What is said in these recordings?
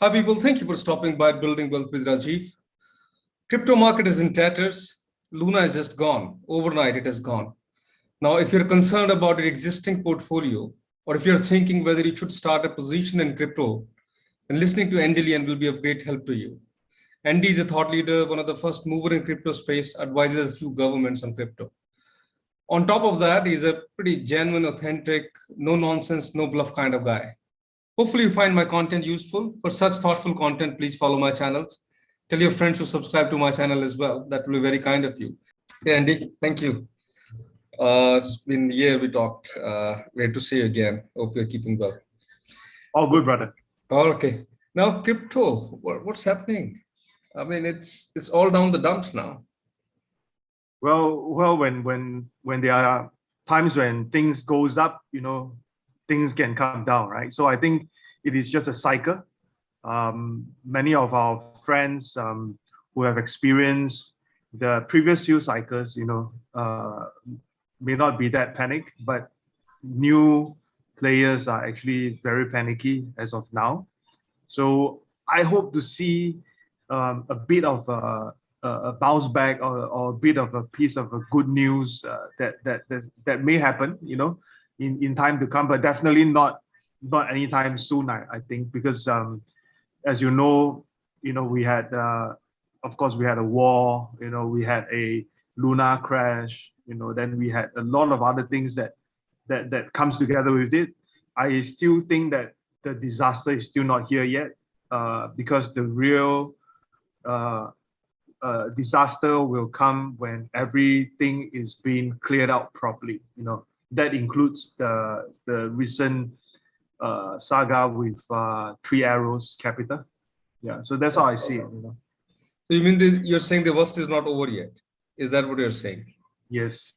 Hi people, thank you for stopping by Building Wealth with Rajeev. Crypto market is in tatters. Luna is just gone. Overnight it has gone. Now, if you're concerned about your existing portfolio, or if you're thinking whether you should start a position in crypto, then listening to Anndy will be of great help to you. Anndy is a thought leader, one of the first mover in crypto space, advises a few governments on crypto. On top of that, he's a pretty genuine, authentic, no nonsense, no bluff kind of guy. Hopefully you find my content useful. For such thoughtful content, please follow my channels. Tell your friends to subscribe to my channel as well. That will be very kind of you. Hey, Andy, thank you. It's been a year we talked. Great to see you again. Hope you're keeping well. All good, brother. Okay. Now, crypto, what's happening? I mean, it's all down the dumps now. Well, when there are times when things goes up, things can come down, right? So I think it is just a cycle. Many of our friends who have experienced the previous few cycles, may not be that panicked, but new players are actually very panicky as of now. So I hope to see a bit of a bounce back or a bit of a piece of a good news that may happen, in time to come, but definitely not anytime soon. I think because as you know, we had of course we had a war, we had a Luna crash, then we had a lot of other things that comes together with it. I still think that the disaster is still not here yet, because the real disaster will come when everything is being cleared out properly. That includes the recent saga with Three Arrows Capital. Yeah, so that's how I see it. So you mean you're saying the worst is not over yet? Is that what you're saying? Yes.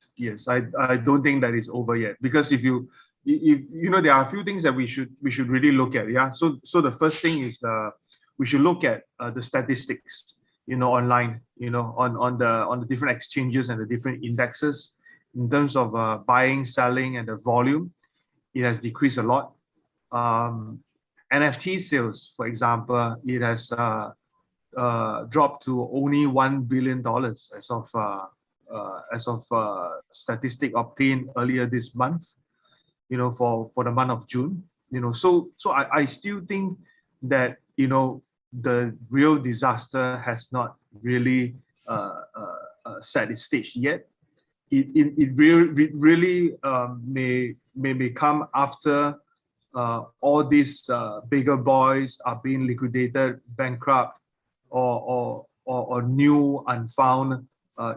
I don't think that is over yet, because if there are a few things that we should really look at. Yeah. So the first thing is we should look at the statistics, online, on the different exchanges and the different indexes in terms of buying, selling, and the volume. It has decreased a lot. NFT sales, for example, it has dropped to only $1 billion as of statistic obtained earlier this month, for the month of June. So I still think that the real disaster has not really set its stage yet. It really may come after all these bigger boys are being liquidated, bankrupt, or new unfound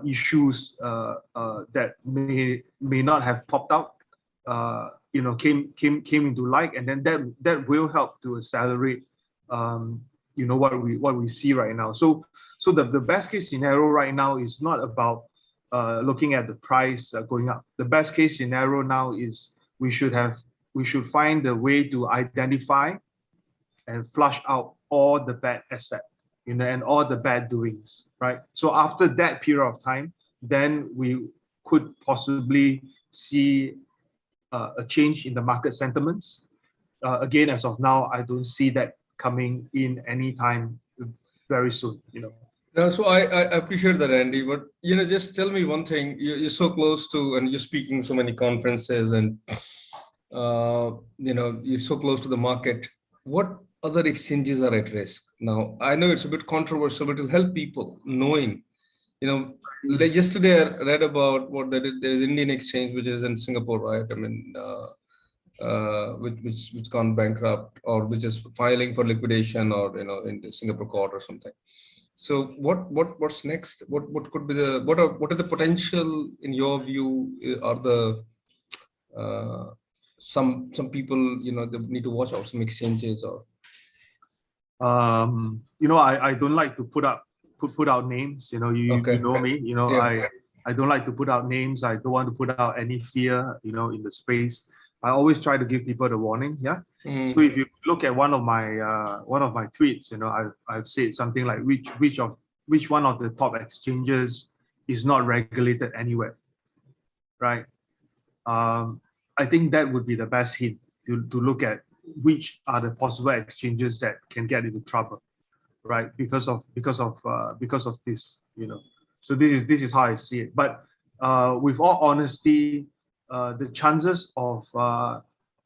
issues that may not have popped out, came into light, and then that will help to accelerate what we see right now. So the best case scenario right now is not about looking at the price going up. The best case scenario now is we should find a way to identify and flush out all the bad assets, and all the bad doings, right? So after that period of time, then we could possibly see a change in the market sentiments. Again, as of now, I don't see that coming in anytime very soon. No, so I appreciate that, Andy. But just tell me one thing. You're so close to, and you're speaking so many conferences, and you're so close to the market. What other exchanges are at risk now? I know it's a bit controversial, but it'll help people knowing. Like yesterday I read about there is Indian exchange which is in Singapore, right? I mean, which gone bankrupt, or which is filing for liquidation, or in the Singapore court or something. So what's next? What could be what are the potential in your view? Are the some people they need to watch out, some exchanges, or I don't like to put out names. You okay. know me. Yeah. I don't like to put out names. I don't want to put out any fear, in the space. I always try to give people the warning. Yeah. So if you look at one of my tweets, I've said something like which one of the top exchanges is not regulated anywhere, right? I think that would be the best hint to look at which are the possible exchanges that can get into trouble, right? Because of this, you know. So this is how I see it. But with all honesty, the chances of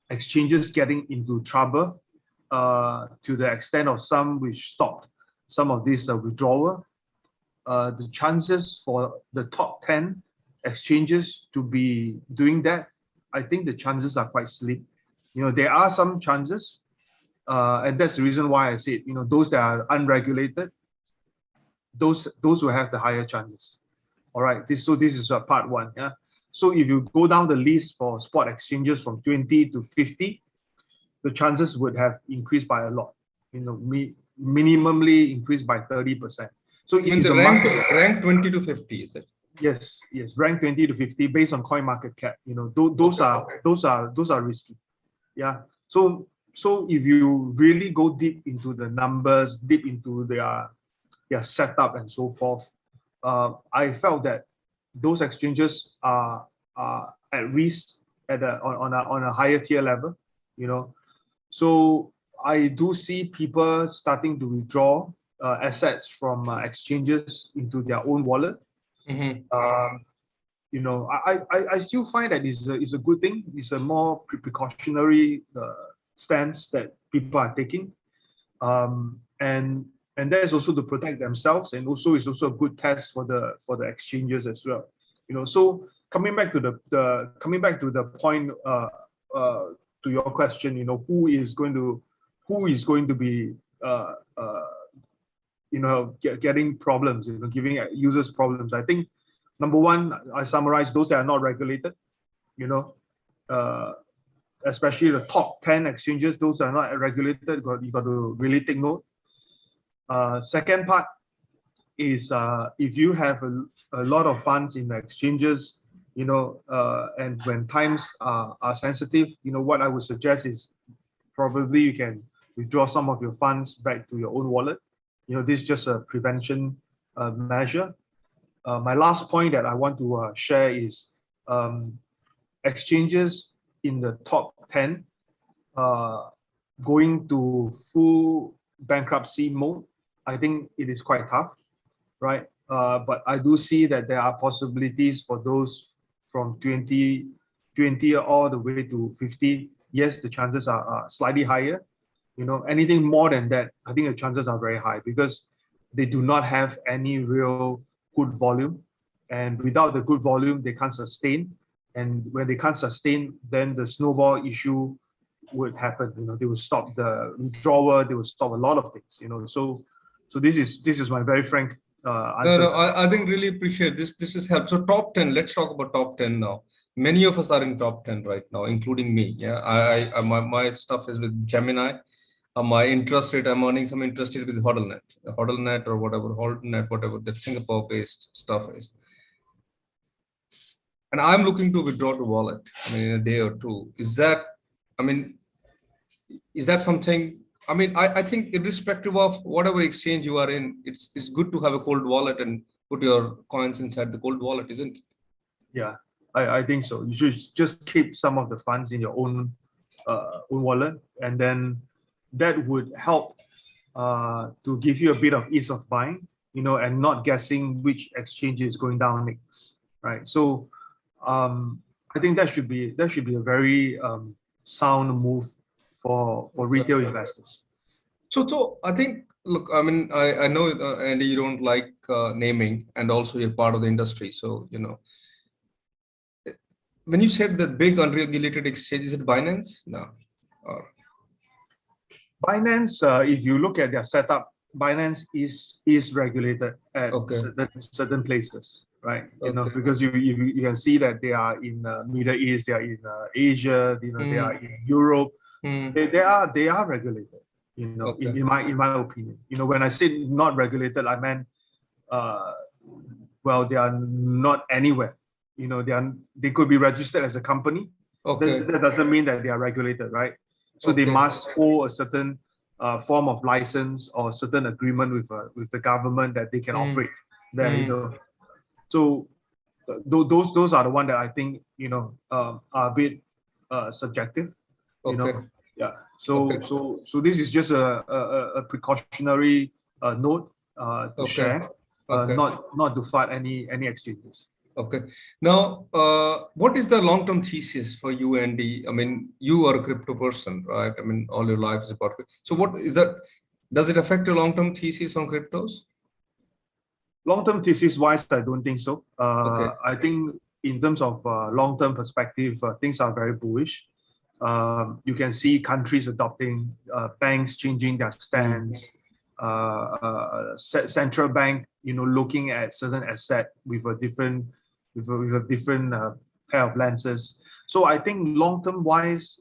exchanges getting into trouble to the extent of some which stopped some of this withdrawal, the chances for the top 10 exchanges to be doing that, I think the chances are quite slim. You know, there are some chances, and that's the reason why I said, you know, those that are unregulated, those will have the higher chances. All right, this is part one. Yeah. So if you go down the list for spot exchanges from 20 to 50, the chances would have increased by a lot. You know, minimally increased by 30%. So I mean, the rank 20 to 50, is it? Yes, rank 20 to 50 based on coin market cap. You know, those are risky. Yeah. So if you really go deep into the numbers, deep into their setup and so forth, I felt that those exchanges are at risk on a higher tier level. You know, so I do see people starting to withdraw assets from exchanges into their own wallet. You know, I still find that is a good thing. It's a more precautionary stance that people are taking, and that is also to protect themselves, and also it's also a good test for the exchanges as well. You know, so coming back to the point to your question, you know, who is going to be you know, getting problems, you know, giving users problems. I think number one, I summarize those that are not regulated, you know, especially the top 10 exchanges, those that are not regulated, you got to really take note. Second part is if you have a lot of funds in the exchanges, you know, and when times are sensitive, you know, what I would suggest is probably you can withdraw some of your funds back to your own wallet. You know, this is just a prevention measure. My last point that I want to share is exchanges in the top 10 going to full bankruptcy mode. I think it is quite tough, right? But I do see that there are possibilities for those from 20 all the way to 50. Yes, the chances are slightly higher. You know, anything more than that, I think the chances are very high because they do not have any real good volume. And without the good volume, they can't sustain. And when they can't sustain, then the snowball issue would happen. You know, they will stop the withdrawal, they will stop a lot of things, you know. So this is my very frank answer. No, I think really appreciate this. This is help. So top 10, let's talk about top 10 now. Many of us are in top 10 right now, including me. Yeah, my stuff is with Gemini. My interest rate, I'm earning some interest rate with HODLNet or whatever that Singapore-based stuff is. And I'm looking to withdraw to wallet, I mean, in a day or two. Is that something? I mean, I think irrespective of whatever exchange you are in, it's good to have a cold wallet and put your coins inside the cold wallet, isn't it? Yeah, I think so. You should just keep some of the funds in your own wallet, and then that would help to give you a bit of ease of mind, you know, and not guessing which exchange is going down next, right? So I think that should be a very sound move for retail investors. So I think, look, I mean, I know, Andy, you don't like naming, and also you're part of the industry. So, you know, when you said that big unregulated exchange, is it Binance? No. Or... Binance, if you look at their setup, Binance is regulated at certain places, right? You know, because you can see that they are in Middle East, they are in Asia, you know, they are in Europe. They are regulated. You know, in my opinion. You know, when I say not regulated, I meant well, they are not anywhere. You know, they could be registered as a company. That doesn't mean that they are regulated, right? So they must hold a certain form of license or certain agreement with the government that they can operate there. You know, so those are the one that I think, you know, are a bit subjective. You know, Yeah. So this is just a precautionary note to Okay. share, Okay. not to fight any exchanges. Okay. Now, what is the long-term thesis for you, Andy? I mean, you are a crypto person, right? I mean, all your life is about crypto. So what is that? Does it affect your long-term thesis on cryptos? Long-term thesis wise, I don't think so. Okay. I think in terms of long-term perspective, things are very bullish. You can see countries adopting, banks changing their stance, central bank, looking at certain asset with a different, pair of lenses. So I think long-term wise,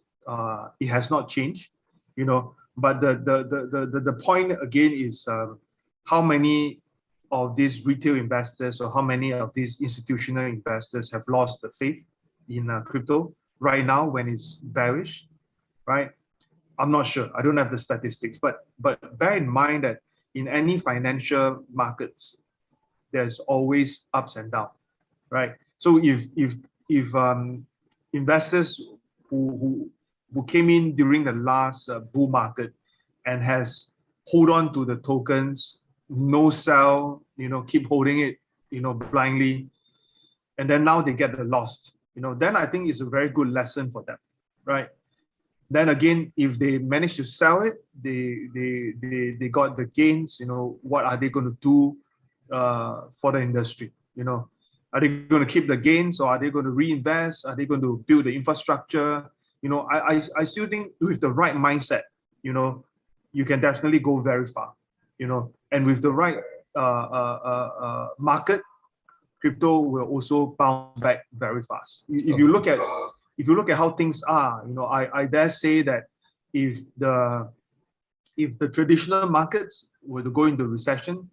it has not changed, But the point again is how many of these retail investors or how many of these institutional investors have lost the faith in crypto right now when it's bearish, right? I'm not sure. I don't have the statistics, but bear in mind that in any financial markets, there's always ups and downs, right? So if investors who came in during the last bull market and has hold on to the tokens, no sell, keep holding it, blindly, and then now they get the lost, then I think it's a very good lesson for them, right? Then again, if they manage to sell it, they got the gains. What are they going to do for the industry? Are they going to keep the gains or are they going to reinvest? Are they going to build the infrastructure? I still think with the right mindset, you can definitely go very far. And with the right market, crypto will also bounce back very fast. If you look at how things are, I dare say that if the traditional markets were to go into recession,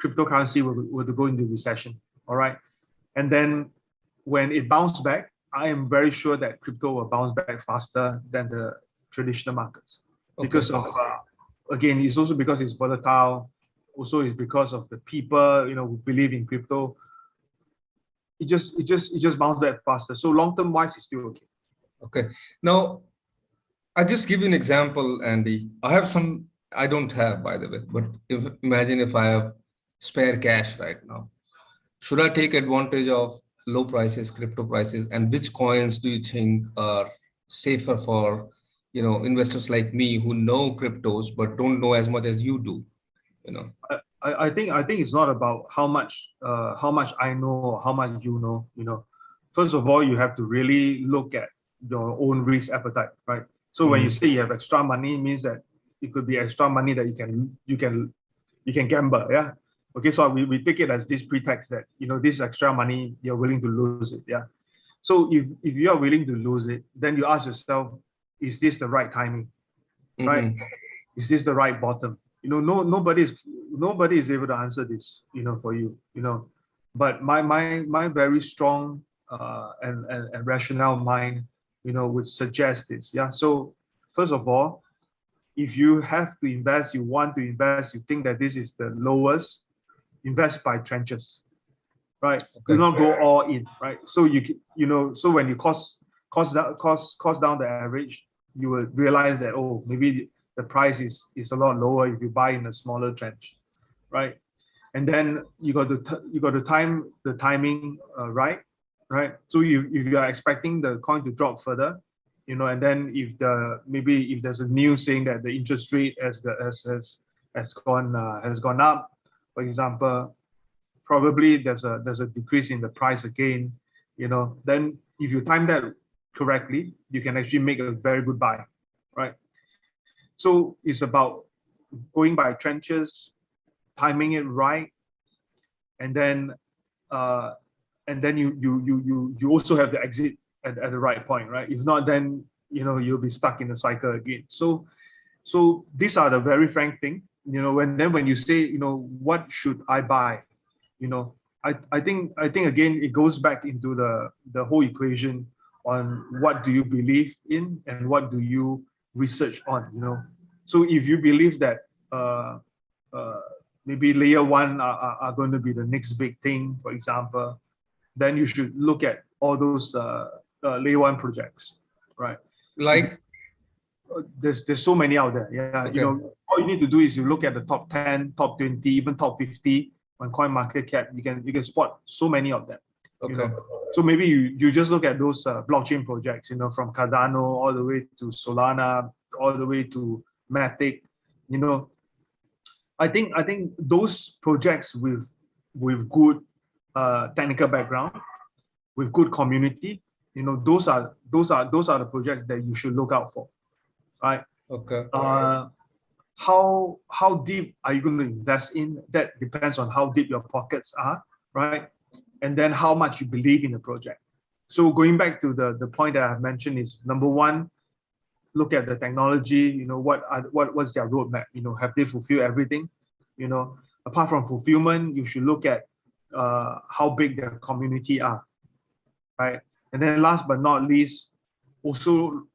cryptocurrency were to go into recession. All right, and then when it bounced back, I am very sure that crypto will bounce back faster than the traditional markets because of again, it's also because it's volatile. Also, it's because of the people who believe in crypto. It just bounced back faster. So long term wise, it's still okay. Okay. Now, I just give you an example, Andy. I have some. I don't have, by the way, but imagine if I have spare cash right now. Should I take advantage of low prices, crypto prices, and which coins do you think are safer for investors like me who know cryptos but don't know as much as you do? I think it's not about how much I know or how much you know. First of all, you have to really look at your own risk appetite, right? So when you say you have extra money, it means that it could be extra money that you can gamble, yeah. Okay, so we take it as this pretext that this extra money you're willing to lose it, yeah. So if you are willing to lose it, then you ask yourself, is this the right timing, right? Is this the right bottom? Nobody is able to answer this, for you, But my very strong and rational mind, would suggest this. Yeah. So first of all, if you have to invest, you want to invest, you think that this is the lowest, invest by tranches, right? Do not go all in, right? So so when you cost down the average, you will realize that maybe the price is a lot lower if you buy in a smaller tranche, right? And then you got to time the timing right. So if you are expecting the coin to drop further, and then if there's a news saying that the interest rate has gone up, for example, probably there's a decrease in the price again, then if you time that correctly, you can actually make a very good buy, right? So it's about going by trenches, timing it right, and then you also have to exit at the right point, right? If not, then you'll be stuck in the cycle again. So these are the very frank thing. When you say, what should I buy? I think again it goes back into the whole equation on what do you believe in and what do you research on. So if you believe that maybe layer one are going to be the next big thing, for example, then you should look at all those layer one projects, right? Like there's so many out there. Yeah, Okay. all you need to do is you look at the top 10, top 20, even top 50 on coin market cap. You can spot so many of them. Okay. So maybe you just look at those blockchain projects, from Cardano all the way to Solana, all the way to Matic. I think those projects with good technical background, with good community, those are the projects that you should look out for, right? Okay. How deep are you going to invest in? That depends on how deep your pockets are, right? And then how much you believe in the project. So going back to the point that I've mentioned is, number one, look at the technology. What's their roadmap? Have they fulfilled everything? Apart from fulfillment, you should look at how big their community are, right? And then last but not least, also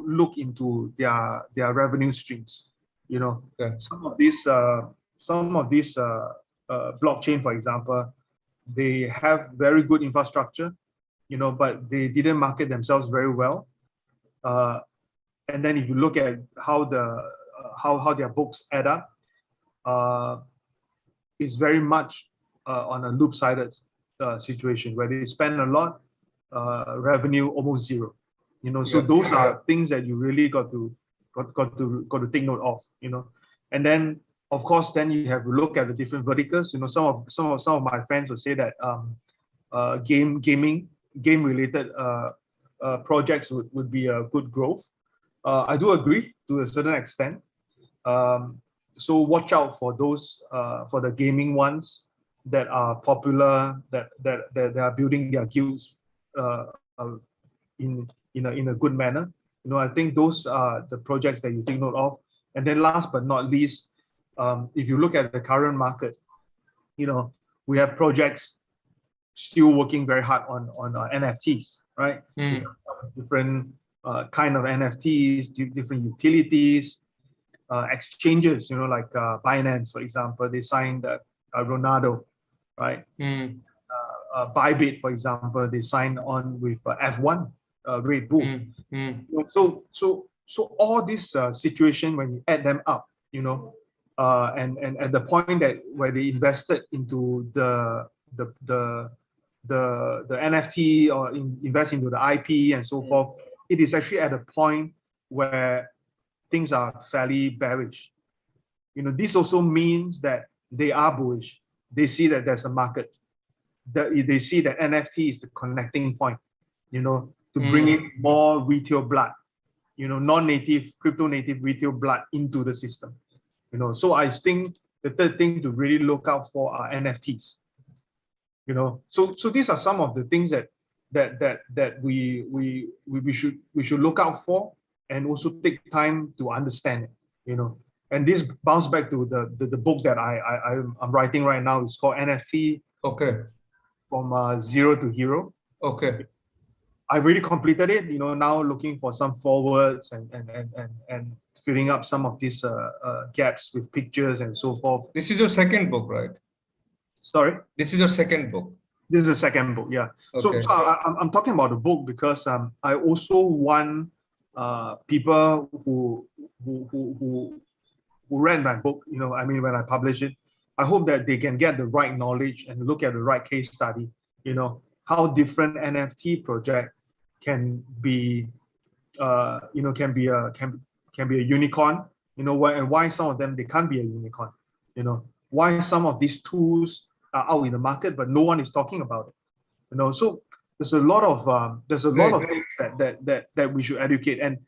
look into their revenue streams. Okay. Some of these blockchain, for example, they have very good infrastructure, but they didn't market themselves very well. And then if you look at how their books add up, it's very much on a loop-sided situation where they spend a lot, revenue almost zero. So those are things that you really got to take note of. And then of course, then you have to look at the different verticals. Some of my friends will say that game-related projects would be a good growth. I do agree to a certain extent. So watch out for those for the gaming ones that are popular, that are building their guilds in a good manner. I think those are the projects that you take note of. And then last but not least, if you look at the current market, we have projects still working very hard on NFTs, right? Different kind of NFTs, different utilities, exchanges, like Binance, for example, they signed Ronaldo, right? Bybit, for example, they signed on with F1, Red Bull. So all this situation, when you add them up, and at the point that where they invested into the NFT or invest into the IP and so forth, it is actually at a point where things are fairly bearish. This also means that they are bullish. They see that there's a market. They see that NFT is the connecting point, to bring in more retail blood, non-native, crypto-native retail blood into the system. So I think the third thing to really look out for are NFTs. So these are some of the things that we should look out for, and also take time to understand it. And this bounces back to the book that I'm writing right now. It's called NFT. Okay. From Zero to Hero. Okay. I really completed it. Now looking for some forwards and filling up some of these gaps with pictures and so forth. This is your second book, right? Sorry? This is your second book. This is the second book, yeah. Okay. So I'm talking about the book because I also want people who read my book, when I publish it, I hope that they can get the right knowledge and look at the right case study, how different NFT project can be, can be a unicorn, and why some of them, they can't be a unicorn, why some of these tools are out in the market, but no one is talking about it, so there's a lot of things that we should educate. And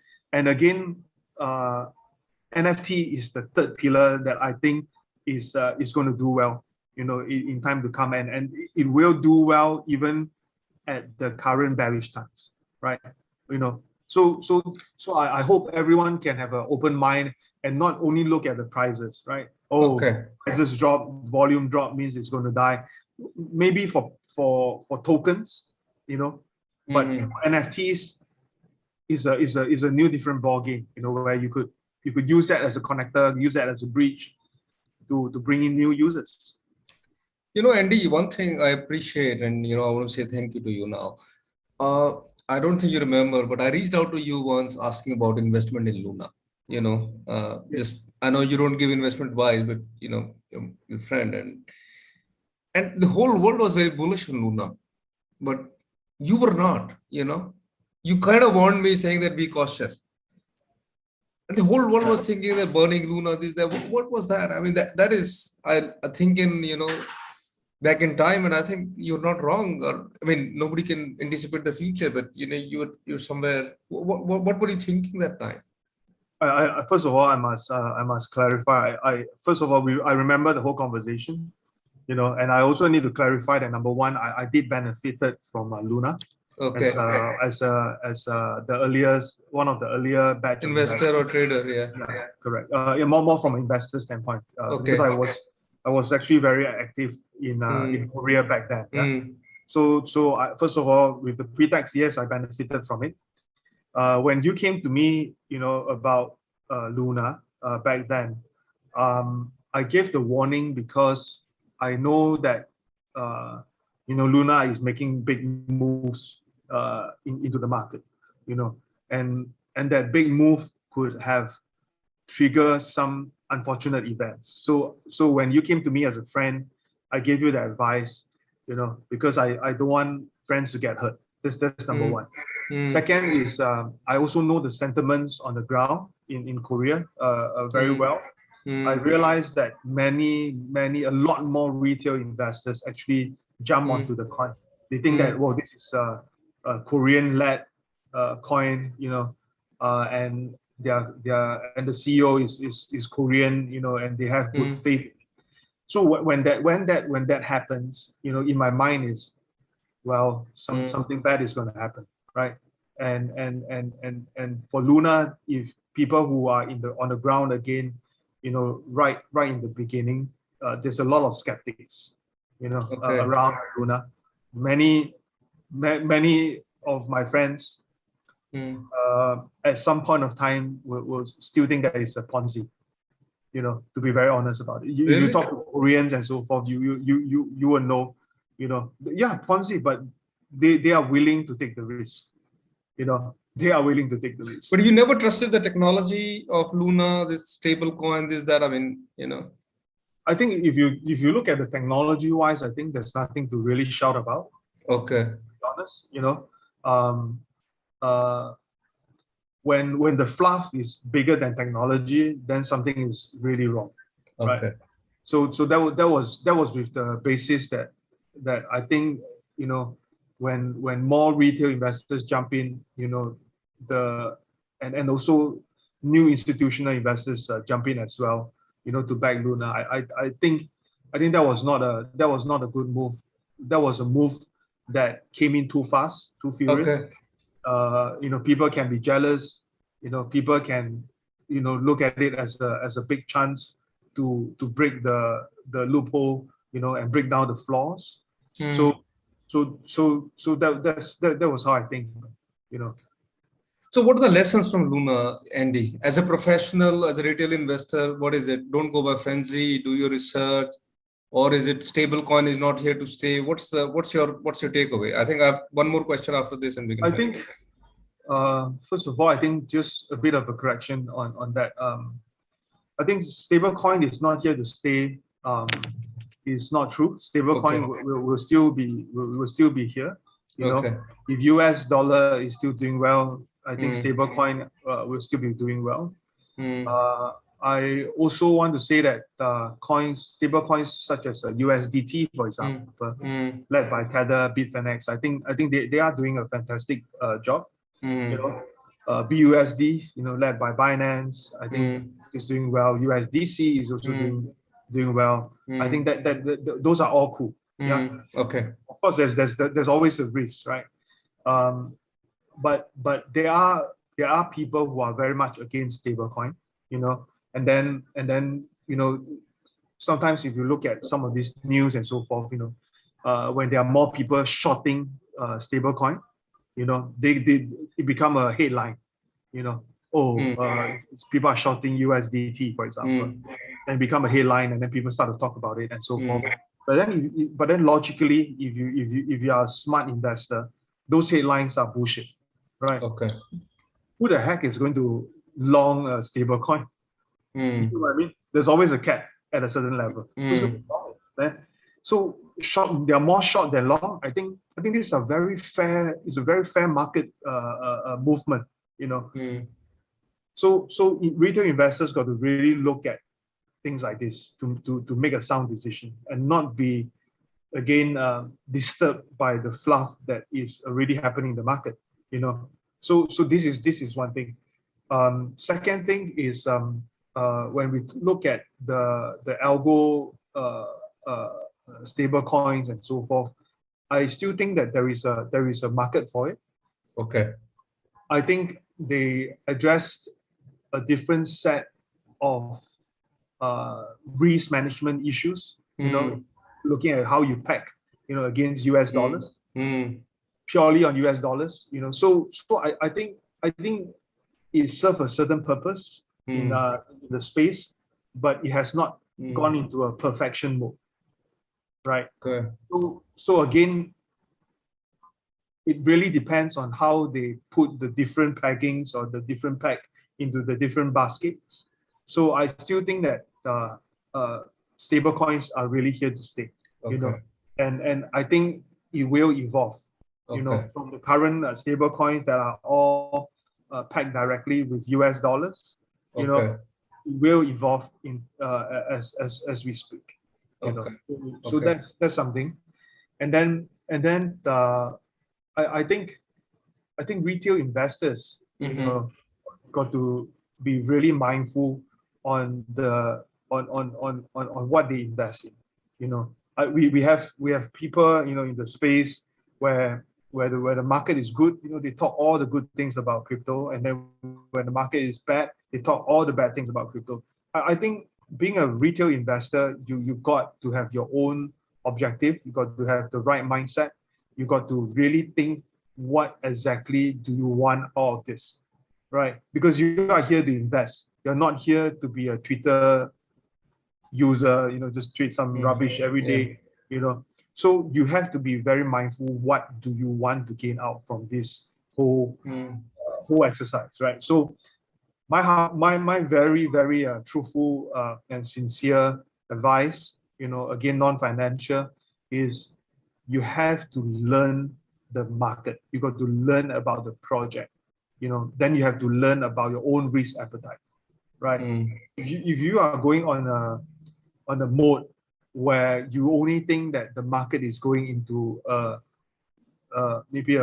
again, NFT is the third pillar that I think is going to do well, in time to come, and it will do well even at the current bearish times, right? So I hope everyone can have an open mind and not only look at the prices, right? Prices drop, volume drop means it's going to die. Maybe for tokens, but NFTs is a new different ball game, where you could use that as a connector, use that as a bridge to bring in new users. Andy, one thing I appreciate, and I want to say thank you to you now. I don't think you remember, but I reached out to you once asking about investment in Luna. Yeah. Just I know you don't give investment advice, but your friend and the whole world was very bullish on Luna, but you were not. You kind of warned me saying that be cautious. And the whole world was thinking that burning Luna, this, that. What was that? I mean, that is, I think back in time, and I think you're not wrong. Or I mean, nobody can anticipate the future, but you're somewhere. What were you thinking that time? First of all, I must clarify. First of all, I remember the whole conversation, and I also need to clarify that number one, I did benefited from Luna Okay, the earliest one of the earlier batch of investor or investors. trader, yeah. Yeah, correct. Yeah, more from an investor standpoint, because Okay. I was actually very active in Korea back then. Yeah. So first of all, with the pretext, yes, I benefited from it. When you came to me, about Luna back then, I gave the warning because I know that Luna is making big moves into the market, and that big move could have triggered some unfortunate events. So when you came to me as a friend, I gave you the advice, because I don't want friends to get hurt. That's number one. Second is I also know the sentiments on the ground in Korea very well. I realized that a lot more retail investors actually jump onto the coin. They think that, well, this is a Korean-led coin, and and the CEO is Korean, and they have good faith. So when that happens, in my mind is, well, something bad is going to happen, right? And for Luna, if people who are on the ground again, right in the beginning, there's a lot of skeptics, Okay. around Luna. Many of my friends, at some point of time, will still think that it's a Ponzi. To be very honest about it, if you talk to Koreans and so forth, you will know, yeah, Ponzi, but they are willing to take the risk. They are willing to take the risk. But you never trusted the technology of Luna, this stable coin, this, that. I mean, I think if you look at the technology wise, I think there's nothing to really shout about. Okay. To be honest, when the fluff is bigger than technology, then something is really wrong. Okay. Right? So that was with the basis that I think, when more retail investors jump in, and also new institutional investors jump in as well, to back Luna. I think that was not a good move. That was a move that came in too fast, too furious. Okay. People can be jealous. People can, look at it as a big chance to break the loophole, and break down the flaws. So that was how I think, So what are the lessons from Luna, Andy? As a professional, as a retail investor, what is it? Don't go by frenzy, do your research, or is it stable coin is not here to stay? What's your takeaway? I think I have one more question after this, and we can. I think, first of all, I think just a bit of a correction on that. I think stablecoin is not here to stay. Is not true. Stablecoin will still be here. If US dollar is still doing well, I think stablecoin will still be doing well. I also want to say that stable coins such as USDT, for example, led by Tether, Bitfinex, I think they are doing a fantastic job. BUSD, led by Binance, I think is doing well. USDC is also doing well. I think that those are all cool. Yeah. Okay. Of course, there's always a risk, right? But there are people who are very much against stablecoin, and then sometimes if you look at some of these news and so forth, when there are more people shorting stablecoin, it become a headline, people are shorting USDT, for example, and become a headline, and then people start to talk about it and so forth. But then logically, if you are a smart investor, those headlines are bullshit. right? Okay. Who the heck is going to long a stable coin? You see what I mean? There's always a cap at a certain level. Who's going to long it? Then, so short, they are more short than long. I think this is a very fair. It's a very fair market movement. You know. So retail investors got to really look at things like this to make a sound decision and not be again disturbed by the fluff that is already happening in the market. You know. So this is one thing. Second thing is when we look at the algo stable coins and so forth, I still think that there is a market for it. Okay. I think they addressed a different set of risk management issues. You know, looking at how you peg, against US dollars, purely on US dollars. You know, so I think it serves a certain purpose in the space, but it has not gone into a perfection mode, right? Okay. So again, it really depends on how they put the different peggings or the different peg into the different baskets. So I still think that stable coins are really here to stay. You know, and I think it will evolve. You know, from the current stable coins that are all pegged directly with US dollars, you know, it will evolve in as we speak. You know, so that's something, and then I think retail investors, you know, got to be really mindful on what they invest in. You know, we have people, you know, in the space where the market is good, you know, they talk all the good things about crypto, and then when the market is bad, they talk all the bad things about crypto. I think being a retail investor, you got to have your own objective. You got to have the right mindset. You got to really think, what exactly do you want out of this, right? Because you are here to invest. You're not here to be a Twitter user, you know, just tweet some rubbish every day, you know. So you have to be very mindful. What do you want to gain out from this whole exercise, right? So my very truthful and sincere advice, you know, again non-financial, is you have to learn the market. You got to learn about the project, you know. Then you have to learn about your own risk appetite, right? If you are going on a mode where you only think that the market is going into maybe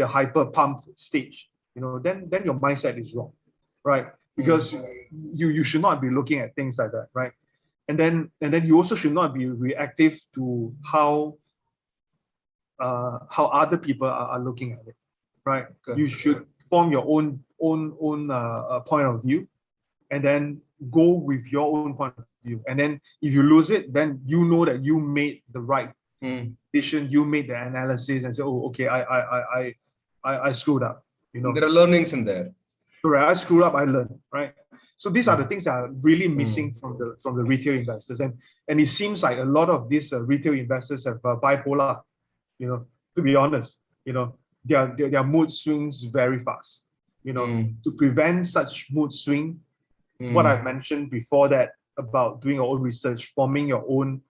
a hyper pump stage, you know, then your mindset is wrong, right? Because you should not be looking at things like that, right? And then you also should not be reactive to how other people are looking at it, right? You should form your own point of view, and then go with your own point of view. And then if you lose it, then you know that you made the right decision. You made the analysis and say, oh, okay, I screwed up. You know, there are learnings in there. Correct. I screwed up. I learned, right? So these are the things that are really missing from the retail investors, and it seems like a lot of these retail investors have bipolar. You know, to be honest, you know, their mood swings very fast. You know, to prevent such mood swing, what I've mentioned before that about doing your own research, forming your own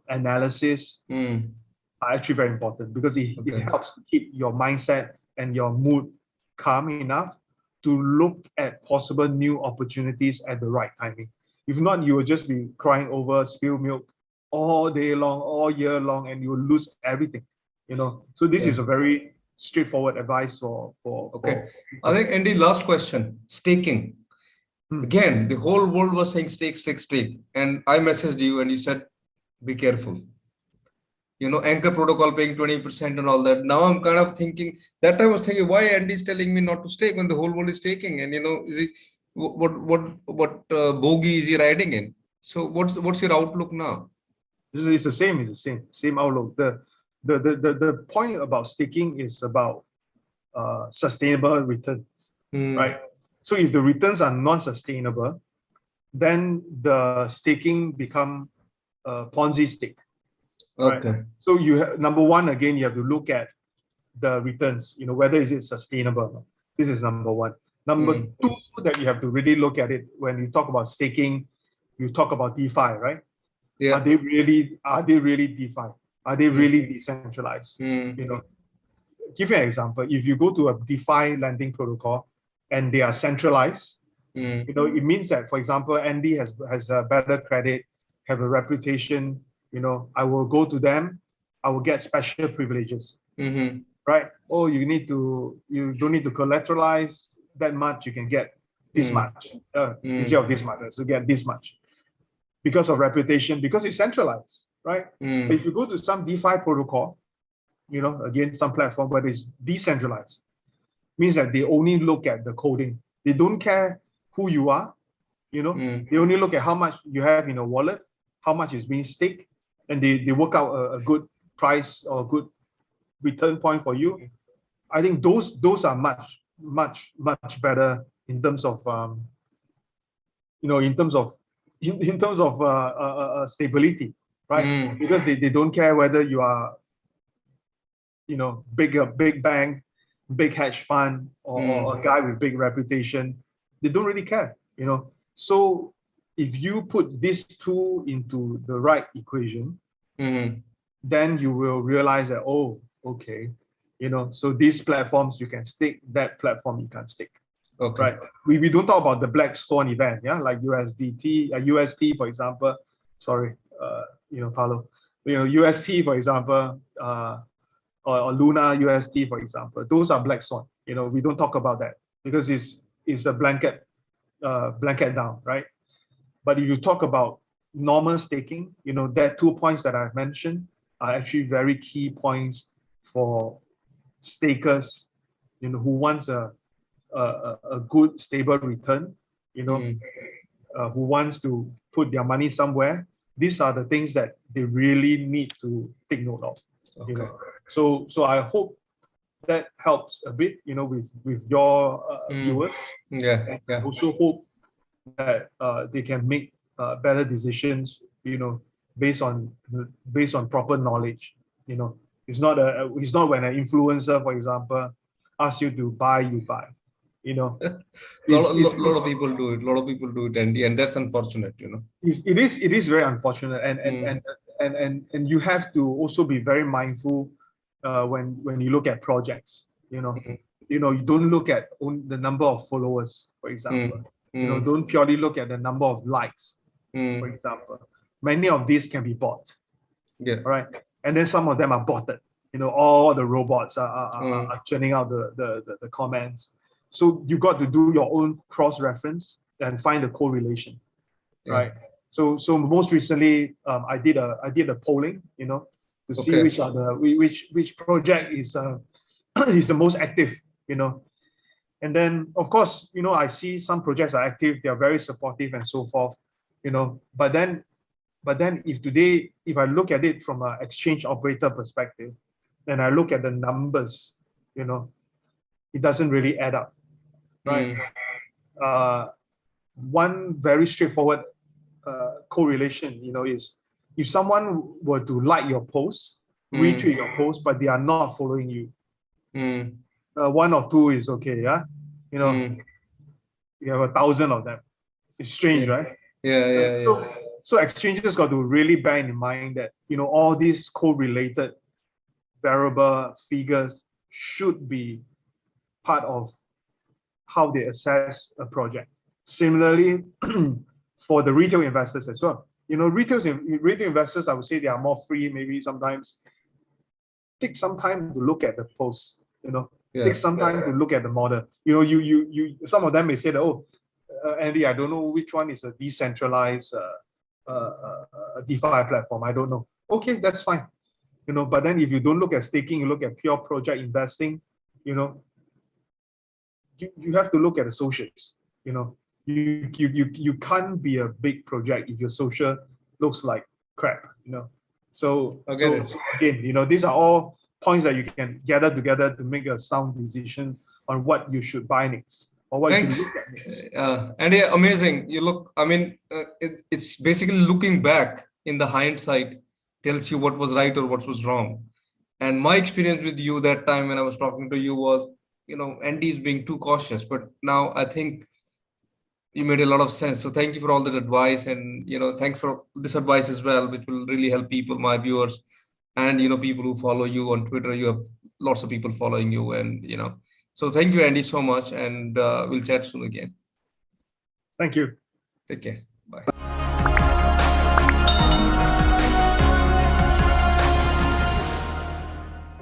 analysis, are actually very important, because it helps keep your mindset and your mood calm enough to look at possible new opportunities at the right timing. If not, you will just be crying over spilled milk all day long, all year long, and you will lose everything. You know, so this is a very straightforward advice for I think, Andy, last question, staking. Again, the whole world was saying stake, and I messaged you and you said, be careful. You know, Anchor protocol paying 20% and all that. Now I'm kind of thinking, that I was thinking, why Andy is telling me not to stake when the whole world is staking? And, you know, is he, what bogey is he riding in? So what's your outlook now? It's the same outlook. The point about staking is about sustainable returns, right? So if the returns are non-sustainable, then the staking become Ponzi stake. Right? So you have, number one, again, you have to look at the returns, whether is it sustainable or not. This is number one. Number two, that you have to really look at it when you talk about staking, you talk about DeFi, right? Yeah. Are they really DeFi? Are they really decentralized? Give you an example. If you go to a DeFi lending protocol and they are centralized, it means that, for example, Andy has a better credit, have a reputation. I will go to them. I will get special privileges, right? Oh, you don't need to collateralize that much. You can get this much instead of this much. So get this much because of reputation, because it's centralized, right? But if you go to some DeFi protocol, again, some platform where it's decentralized, means that they only look at the coding. They don't care who you are. They only look at how much you have in a wallet, how much is being staked, and they work out a good price or a good return point for you. I think those are much better in terms of stability, right? Because they don't care whether you are big bank, big hedge fund, or a guy with big reputation. They don't really care. So if you put these two into the right equation, then you will realize that, oh, okay, so these platforms you can stake, that platform you can't stake. Okay. Right. We don't talk about the black swan event, yeah, like UST, for example. Sorry, Paulo. UST, for example, or Luna UST, for example. Those are black swan. We don't talk about that because it's a blanket down, right? But if you talk about normal staking, there 2 points that I've mentioned are actually very key points for stakers, who wants a good stable return, who wants to put their money somewhere. These are the things that they really need to take note of. Okay. So I hope that helps a bit, with your viewers. Yeah. And also hope that they can make better decisions, based on proper knowledge. It's not when an influencer, for example, asks you to buy, you buy. A lot of people do it. A lot of people do it, Andy, and that's unfortunate. It is very unfortunate, and you have to also be very mindful when you look at projects. You don't look at the number of followers, for example. Don't purely look at the number of likes, for example. Many of these can be bought. Yeah. Right. And then some of them are botted. All the robots are churning out the comments. So you got to do your own cross-reference and find a correlation, right? So most recently, I did a polling, to see which are which project is is the most active, and then of course, I see some projects are active, they are very supportive and so forth, but then if I look at it from an exchange operator perspective, and I look at the numbers, it doesn't really add up, right? One very straightforward correlation, is if someone were to like your post, retweet your post, but they are not following you, 1 or 2 is okay, yeah. You have 1,000 of them. It's strange, right? So exchanges got to really bear in mind that all these correlated variable figures should be part of how they assess a project. Similarly, for the retail investors as well. Retail investors, I would say they are more free, maybe sometimes. Take some time to look at the posts, take some time to look at the model. Some of them may say that, oh, Andy, I don't know which one is a decentralized DeFi platform. I don't know. Okay, that's fine. But then if you don't look at staking, you look at pure project investing, you have to look at the socials. You can't be a big project if your social looks like crap. So again, these are all points that you can gather together to make a sound decision on what you should buy next or what you should look at next. And yeah, amazing. You look. I mean, it's basically looking back in the hindsight tells you what was right or what was wrong. And my experience with you that time when I was talking to you was, Andy is being too cautious. But now I think you made a lot of sense. So thank you for all that advice, and thanks for this advice as well, which will really help people, my viewers, and people who follow you on Twitter. You have lots of people following you, and So thank you, Andy, so much, and we'll chat soon again. Thank you. Take care.